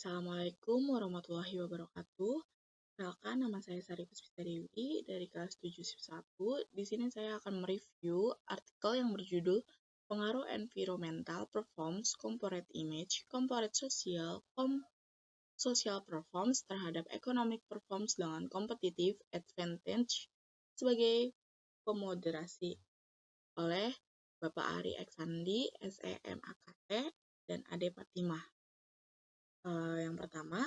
Assalamualaikum warahmatullahi wabarakatuh. Perkenalkan, nama saya Sari Puspita Dewi dari kelas 7 1. Di sini saya akan mereview artikel yang berjudul Pengaruh Environmental Performance, Corporate Image, Corporate Social Performance terhadap Economic Performance dengan Competitive Advantage sebagai pemoderasi oleh Bapak Ari Eksandi, SEMAKT, dan Ade Fatimah. Yang pertama,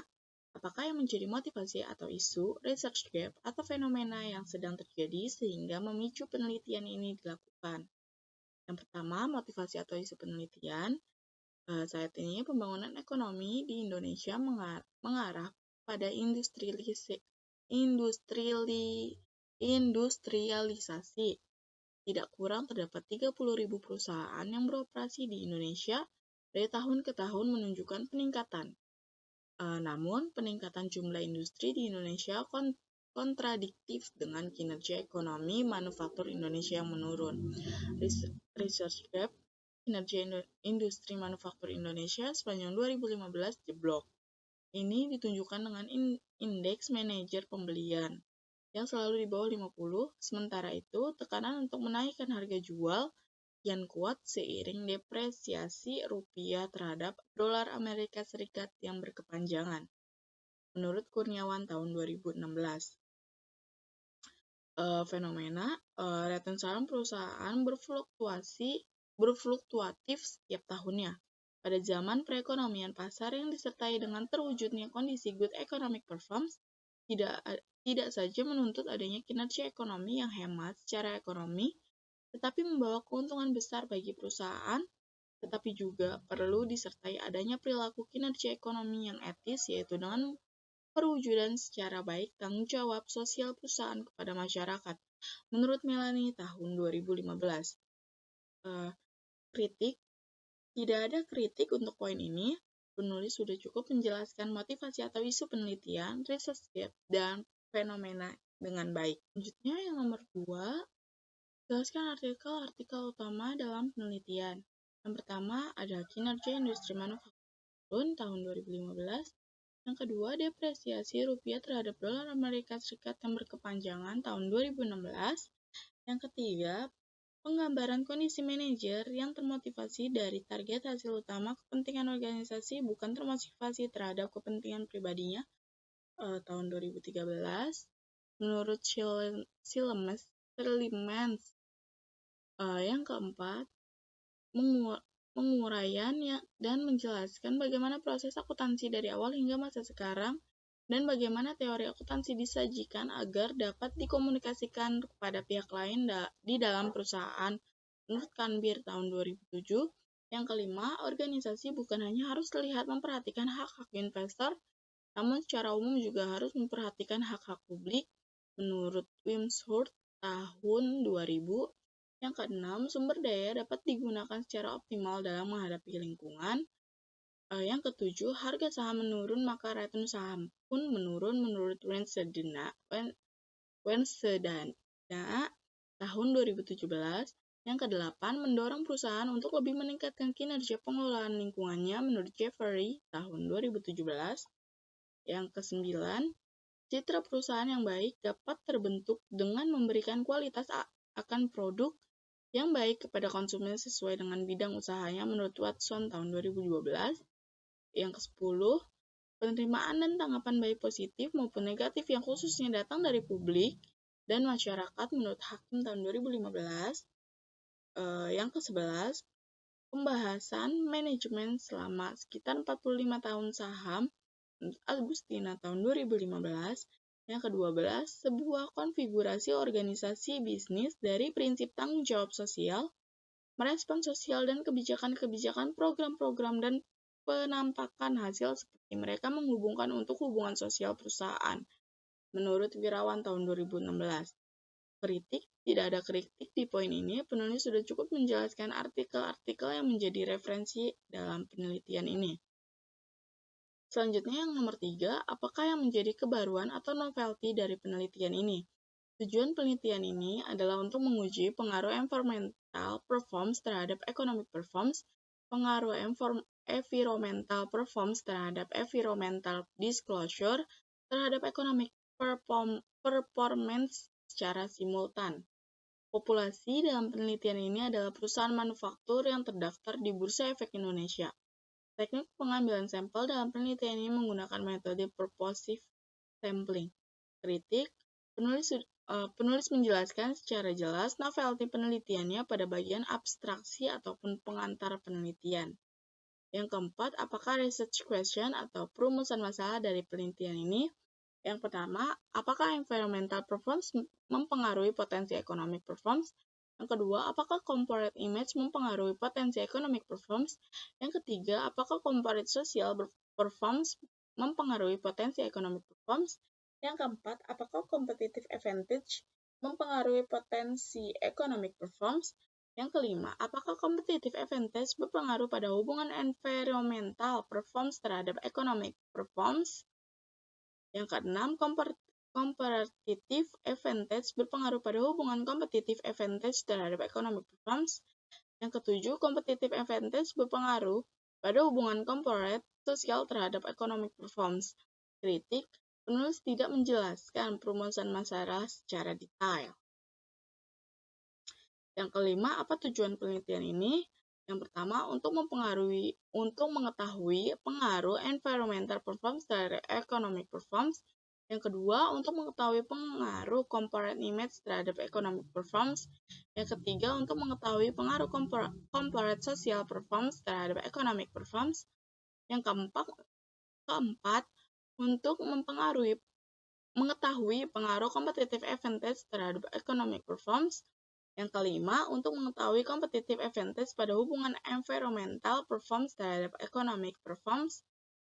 apakah yang menjadi motivasi atau isu, research gap, atau fenomena yang sedang terjadi sehingga memicu penelitian ini dilakukan? Yang pertama, motivasi atau isu penelitian. Saat ini pembangunan ekonomi di Indonesia mengarah pada industrialisasi. Tidak kurang terdapat 30.000 perusahaan yang beroperasi di Indonesia dari tahun ke tahun menunjukkan peningkatan. Namun, peningkatan jumlah industri di Indonesia kontradiktif dengan kinerja ekonomi manufaktur Indonesia yang menurun. Research Gap, kinerja industri manufaktur Indonesia sepanjang 2015 jeblok. Ini ditunjukkan dengan indeks manajer pembelian yang selalu di bawah 50, sementara itu tekanan untuk menaikkan harga jual kian kuat seiring depresiasi rupiah terhadap dolar Amerika Serikat yang berkepanjangan. Menurut Kurniawan tahun 2016. Fenomena return saham perusahaan berfluktuatif setiap tahunnya. Pada zaman perekonomian pasar yang disertai dengan terwujudnya kondisi good economic performance, tidak saja menuntut adanya kinerja ekonomi yang hemat secara ekonomi, tetapi membawa keuntungan besar bagi perusahaan, tetapi juga perlu disertai adanya perilaku kinerja ekonomi yang etis, yaitu dengan perwujudan secara baik tanggung jawab sosial perusahaan kepada masyarakat. Menurut Melanie tahun 2015. Kritik. Tidak ada kritik untuk poin ini. Penulis sudah cukup menjelaskan motivasi atau isu penelitian, research gap, dan fenomena dengan baik. Selanjutnya yang nomor 2, jelaskan artikel utama dalam penelitian. Yang pertama ada kinerja industri manufaktur tahun 2015. Yang kedua, depresiasi rupiah terhadap dolar Amerika Serikat yang berkepanjangan tahun 2016. Yang ketiga, penggambaran kondisi manajer yang termotivasi dari target hasil utama kepentingan organisasi bukan termotivasi terhadap kepentingan pribadinya tahun 2013. Menurut Silemans. Yang keempat, penguraian dan menjelaskan bagaimana proses akuntansi dari awal hingga masa sekarang dan bagaimana teori akuntansi disajikan agar dapat dikomunikasikan kepada pihak lain di dalam perusahaan. Menurut Kanbir tahun 2007. Yang kelima, organisasi bukan hanya harus terlihat memperhatikan hak-hak investor, namun secara umum juga harus memperhatikan hak-hak publik. Menurut Wimshurst tahun 2000. Yang keenam, sumber daya dapat digunakan secara optimal dalam menghadapi lingkungan. Yang ketujuh, harga saham menurun maka return saham pun menurun menurut Wensedana tahun 2017. Yang kedelapan, mendorong perusahaan untuk lebih meningkatkan kinerja pengelolaan lingkungannya menurut Jeffrey tahun 2017. Yang kesembilan, citra perusahaan yang baik dapat terbentuk dengan memberikan kualitas akan produk yang baik kepada konsumen sesuai dengan bidang usahanya menurut Watson tahun 2012. Yang ke-10, penerimaan dan tanggapan baik positif maupun negatif yang khususnya datang dari publik dan masyarakat menurut Hakim tahun 2015. Yang ke-11, pembahasan manajemen selama sekitar 45 tahun saham menurut Agustina tahun 2015. Yang ke-12, sebuah konfigurasi organisasi bisnis dari prinsip tanggung jawab sosial, merespon sosial dan kebijakan-kebijakan program-program dan penampakan hasil seperti mereka menghubungkan untuk hubungan sosial perusahaan. Menurut Wirawan tahun 2016. Kritik, tidak ada kritik di poin ini, penulis sudah cukup menjelaskan artikel-artikel yang menjadi referensi dalam penelitian ini. Selanjutnya yang nomor 3, apakah yang menjadi kebaruan atau novelty dari penelitian ini? Tujuan penelitian ini adalah untuk menguji pengaruh environmental performance terhadap economic performance pengaruh environmental performance terhadap environmental disclosure terhadap economic performance secara simultan. Populasi dalam penelitian ini adalah perusahaan manufaktur yang terdaftar di Bursa Efek Indonesia. Teknik pengambilan sampel dalam penelitian ini menggunakan metode purposive sampling. Kritik, penulis menjelaskan secara jelas novelty penelitiannya pada bagian abstraksi ataupun pengantar penelitian. Yang keempat, apakah research question atau perumusan masalah dari penelitian ini? Yang pertama, apakah environmental performance mempengaruhi potensi economic performance? Yang kedua, apakah corporate image mempengaruhi potensi economic performance? Yang ketiga, apakah corporate social performance mempengaruhi potensi economic performance? Yang keempat, apakah competitive advantage mempengaruhi potensi economic performance? Yang kelima, apakah competitive advantage berpengaruh pada hubungan environmental performance terhadap economic performance? Yang keenam, comparative advantage berpengaruh pada hubungan competitive advantage terhadap economic performance. Yang ketujuh, competitive advantage berpengaruh pada hubungan corporate sosial terhadap economic performance. Kritik, penulis tidak menjelaskan perumusan masalah secara detail. Yang kelima, apa tujuan penelitian ini? Yang pertama, untuk mengetahui pengaruh environmental performance terhadap economic performance. Yang kedua, untuk mengetahui pengaruh corporate image terhadap economic performance. Yang ketiga, untuk mengetahui pengaruh corporate social performance terhadap economic performance. Yang keempat, untuk mengetahui pengaruh competitive advantage terhadap economic performance. Yang kelima, untuk mengetahui competitive advantage pada hubungan environmental performance terhadap economic performance.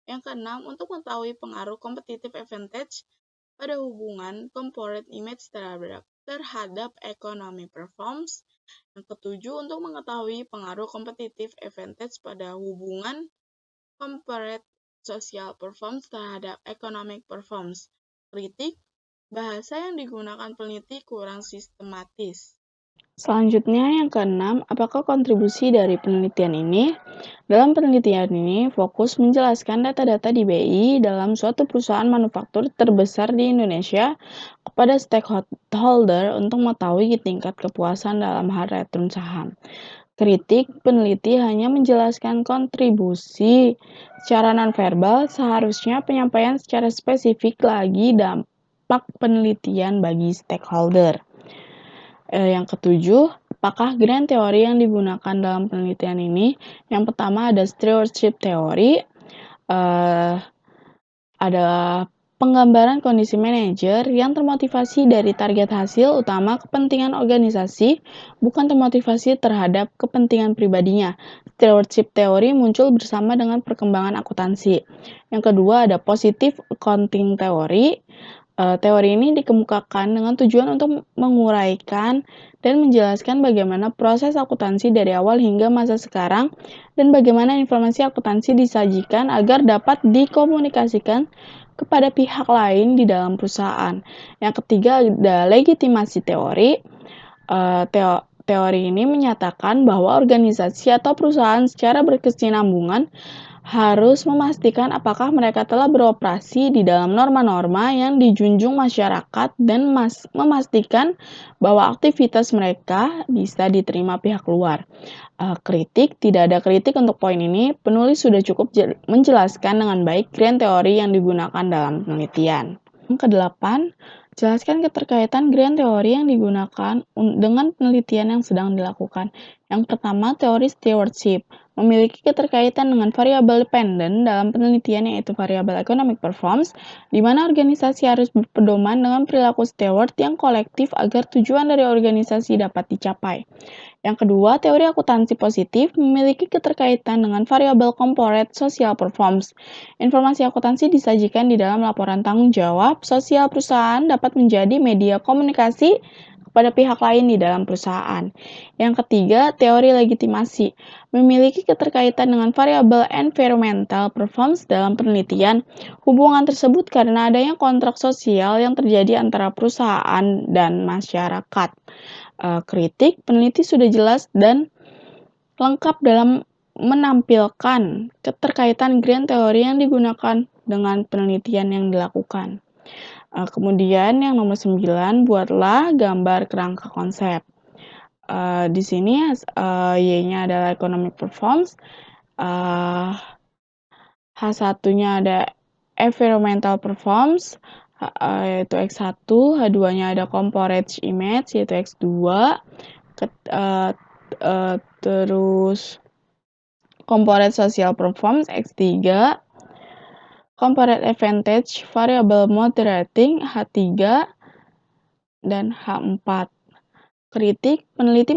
Yang keenam, untuk mengetahui pengaruh competitive advantage pada hubungan corporate image terhadap economic performance. Yang ketujuh, untuk mengetahui pengaruh competitive advantage pada hubungan corporate social performance terhadap economic performance. Kritik, bahasa yang digunakan peneliti kurang sistematis. Selanjutnya yang keenam, apakah kontribusi dari penelitian ini? Dalam penelitian ini, fokus menjelaskan data-data di BI dalam suatu perusahaan manufaktur terbesar di Indonesia kepada stakeholder untuk mengetahui tingkat kepuasan dalam hal return saham. Kritik, peneliti hanya menjelaskan kontribusi secara nonverbal, seharusnya penyampaian secara spesifik lagi dampak penelitian bagi stakeholder. Yang ketujuh, apakah grand teori yang digunakan dalam penelitian ini? Yang pertama ada stewardship teori, ada penggambaran kondisi manajer yang termotivasi dari target hasil utama kepentingan organisasi, bukan termotivasi terhadap kepentingan pribadinya. Stewardship teori muncul bersama dengan perkembangan akuntansi. Yang kedua ada positive accounting teori. Teori ini dikemukakan dengan tujuan untuk menguraikan dan menjelaskan bagaimana proses akuntansi dari awal hingga masa sekarang dan bagaimana informasi akuntansi disajikan agar dapat dikomunikasikan kepada pihak lain di dalam perusahaan. Yang ketiga ada legitimasi teori. Teori ini menyatakan bahwa organisasi atau perusahaan secara berkesinambungan harus memastikan apakah mereka telah beroperasi di dalam norma-norma yang dijunjung masyarakat dan memastikan bahwa aktivitas mereka bisa diterima pihak luar. Kritik, tidak ada kritik untuk poin ini. Penulis sudah cukup menjelaskan dengan baik grand teori yang digunakan dalam penelitian. Yang ke-8, jelaskan keterkaitan grand teori yang digunakan dengan penelitian yang sedang dilakukan. Yang pertama, teori stewardship memiliki keterkaitan dengan variabel dependen dalam penelitian yaitu variabel economic performance, di mana organisasi harus berpedoman dengan perilaku steward yang kolektif agar tujuan dari organisasi dapat dicapai. Yang kedua, teori akuntansi positif memiliki keterkaitan dengan variabel corporate social performance. Informasi akuntansi disajikan di dalam laporan tanggung jawab sosial perusahaan dapat menjadi media komunikasi kepada pihak lain di dalam perusahaan. Yang ketiga, teori legitimasi memiliki keterkaitan dengan variabel environmental performance dalam penelitian. Hubungan tersebut karena adanya kontrak sosial yang terjadi antara perusahaan dan masyarakat. Kritik, peneliti sudah jelas dan lengkap dalam menampilkan keterkaitan grand teori yang digunakan dengan penelitian yang dilakukan. Kemudian yang nomor 9, buatlah gambar kerangka konsep. Di sini Y-nya adalah economic performance, H1-nya ada environmental performance, yaitu X1, H2-nya ada corporate image, yaitu X2, terus corporate social performance, X3, corporate advantage variable moderating, H3, dan H4. Kritik, peneliti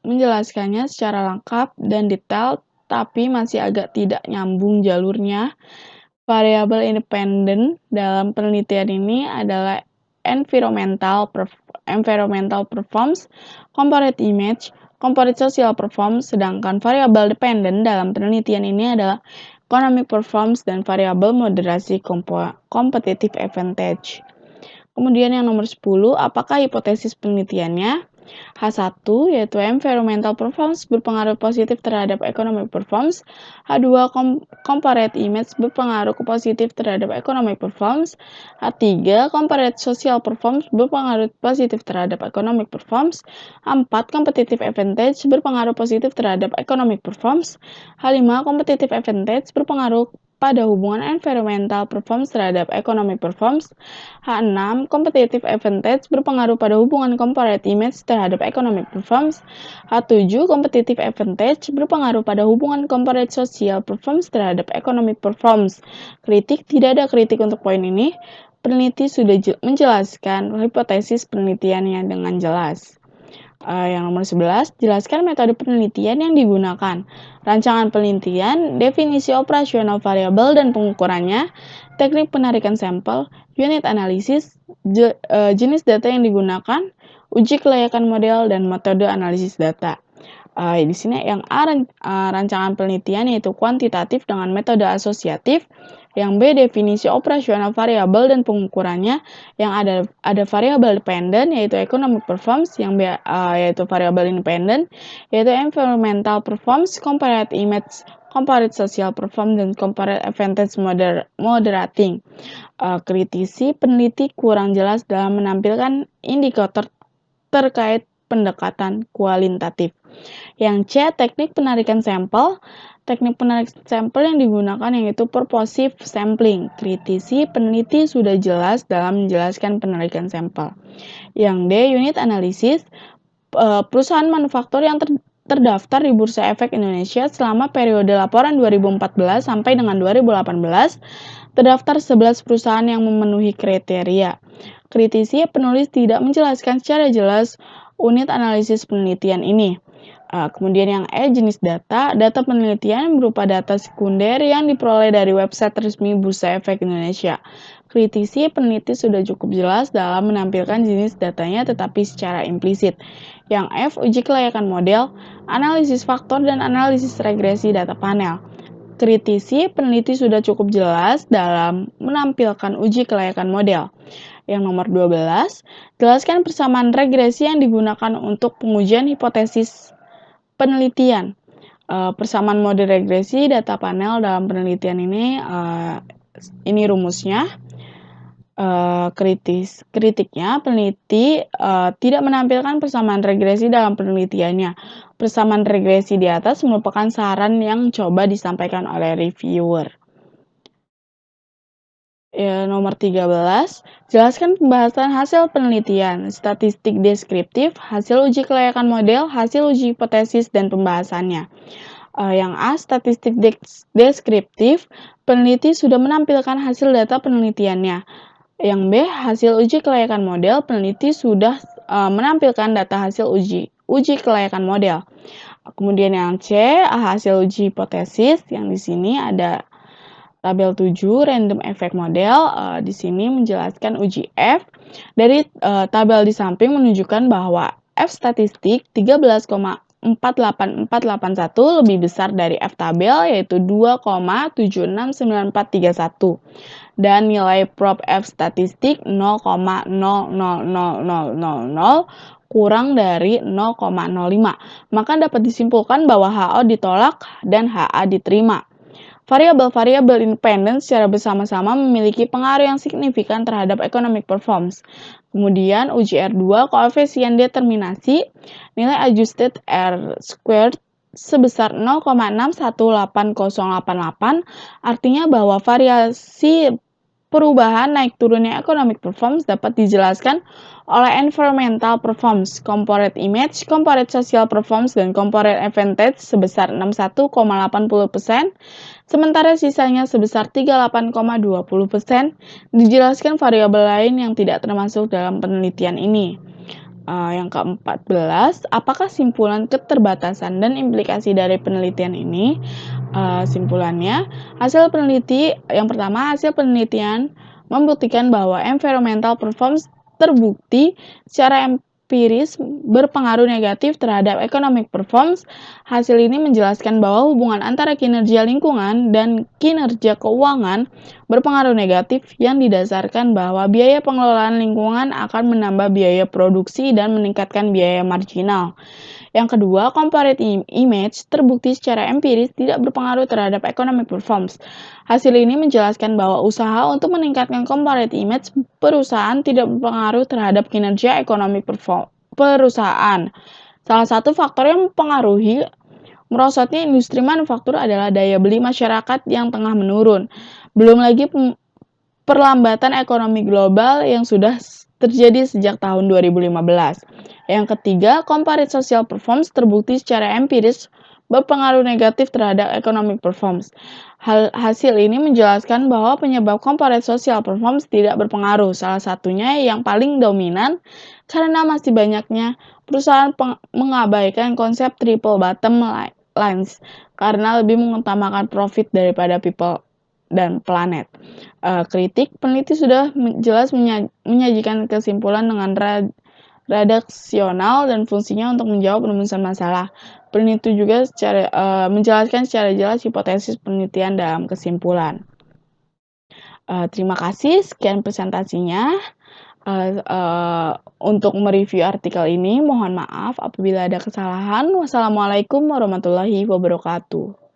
menjelaskannya secara lengkap dan detail, tapi masih agak tidak nyambung jalurnya. Variabel independen dalam penelitian ini adalah environmental performance, corporate image, corporate social performance, sedangkan variabel dependen dalam penelitian ini adalah economic performance dan variabel moderasi competitive advantage. Kemudian yang nomor 10, apakah hipotesis penelitiannya? H1, yaitu environmental performance berpengaruh positif terhadap economic performance. H2, corporate image berpengaruh positif terhadap economic performance. H3, corporate social performance berpengaruh positif terhadap economic performance. H4, competitive advantage berpengaruh positif terhadap economic performance. H5, competitive advantage berpengaruh pada hubungan environmental performance terhadap economic performance. H6, competitive advantage berpengaruh pada hubungan corporate image terhadap economic performance. H7, competitive advantage berpengaruh pada hubungan corporate social performance terhadap economic performance. Kritik, tidak ada kritik untuk poin ini. Peneliti sudah menjelaskan hipotesis penelitiannya dengan jelas. Yang nomor 11, jelaskan metode penelitian yang digunakan. Rancangan penelitian, definisi operasional variabel dan pengukurannya, teknik penarikan sampel, unit analisis, jenis data yang digunakan, uji kelayakan model, dan metode analisis data. Di sini yang A, rancangan penelitian yaitu kuantitatif dengan metode asosiatif, yang B, definisi operasional variabel dan pengukurannya, yang ada variabel dependen yaitu economic performance, yang B, yaitu variabel independen yaitu environmental performance, corporate image, corporate social performance, dan corporate advantage moderating. Kritisi, peneliti kurang jelas dalam menampilkan indikator terkait pendekatan kualitatif. Yang C, teknik penarikan sampel. Teknik penarikan sampel yang digunakan yaitu purposive sampling. Kritisi, peneliti sudah jelas dalam menjelaskan penarikan sampel. Yang D, unit analisis. Perusahaan manufaktur yang terdaftar di Bursa Efek Indonesia selama periode laporan 2014 sampai dengan 2018, terdaftar 11 perusahaan yang memenuhi kriteria. Kritisi, penulis tidak menjelaskan secara jelas unit analisis penelitian ini. Kemudian yang E, jenis data. Data penelitian berupa data sekunder yang diperoleh dari website resmi Bursa Efek Indonesia. Kritisi, peneliti sudah cukup jelas dalam menampilkan jenis datanya tetapi secara implisit. Yang F, uji kelayakan model, analisis faktor, dan analisis regresi data panel. Kritisi, peneliti sudah cukup jelas dalam menampilkan uji kelayakan model. Yang nomor 12, jelaskan persamaan regresi yang digunakan untuk pengujian hipotesis penelitian. Persamaan mode regresi data panel dalam penelitian ini rumusnya. Kritiknya, peneliti tidak menampilkan persamaan regresi dalam penelitiannya. Persamaan regresi di atas merupakan saran yang coba disampaikan oleh reviewer. Nomor 13, jelaskan pembahasan hasil penelitian, statistik deskriptif, hasil uji kelayakan model, hasil uji hipotesis, dan pembahasannya. Yang A, statistik deskriptif, peneliti sudah menampilkan hasil data penelitiannya. Yang B, hasil uji kelayakan model, peneliti sudah menampilkan data hasil uji kelayakan model. Kemudian yang C, hasil uji hipotesis, yang di sini ada tabel 7 random effect model. Di sini menjelaskan uji F. Dari tabel di samping menunjukkan bahwa F statistik 13,48481 lebih besar dari F tabel yaitu 2,769431 dan nilai prop F statistik 0,00000 kurang dari 0,05. Maka dapat disimpulkan bahwa HO ditolak dan HA diterima. Variabel-variabel independen secara bersama-sama memiliki pengaruh yang signifikan terhadap economic performance. Kemudian uji R2, koefisien determinasi, nilai adjusted R squared sebesar 0,618088, artinya bahwa variasi perubahan naik turunnya economic performance dapat dijelaskan oleh environmental performance, corporate image, corporate social performance, dan corporate advantage sebesar 61,80%, sementara sisanya sebesar 38,20%. Dijelaskan variabel lain yang tidak termasuk dalam penelitian ini. Yang ke-14, apakah simpulan keterbatasan dan implikasi dari penelitian ini? Simpulannya, yang pertama, hasil penelitian membuktikan bahwa environmental performance terbukti secara empiris berpengaruh negatif terhadap economic performance. Hasil ini menjelaskan bahwa hubungan antara kinerja lingkungan dan kinerja keuangan berpengaruh negatif yang didasarkan bahwa biaya pengelolaan lingkungan akan menambah biaya produksi dan meningkatkan biaya marginal. Yang kedua, corporate image terbukti secara empiris tidak berpengaruh terhadap economic performance. Hasil ini menjelaskan bahwa usaha untuk meningkatkan corporate image perusahaan tidak berpengaruh terhadap kinerja ekonomi perusahaan. Salah satu faktor yang mempengaruhi merosotnya industri manufaktur adalah daya beli masyarakat yang tengah menurun. Belum lagi perlambatan ekonomi global yang sudah terjadi sejak tahun 2015. Yang ketiga, corporate social performance terbukti secara empiris berpengaruh negatif terhadap economic performance. Hasil ini menjelaskan bahwa penyebab corporate social performance tidak berpengaruh. Salah satunya yang paling dominan karena masih banyaknya perusahaan mengabaikan konsep triple bottom lines karena lebih mengutamakan profit daripada people dan planet. Kritik, peneliti sudah jelas menyajikan kesimpulan dengan redaksional dan fungsinya untuk menjawab rumusan masalah. Peneliti juga menjelaskan secara jelas hipotesis penelitian dalam kesimpulan. Terima kasih, sekian presentasinya. Untuk mereview artikel ini, mohon maaf apabila ada kesalahan. Wassalamualaikum warahmatullahi wabarakatuh.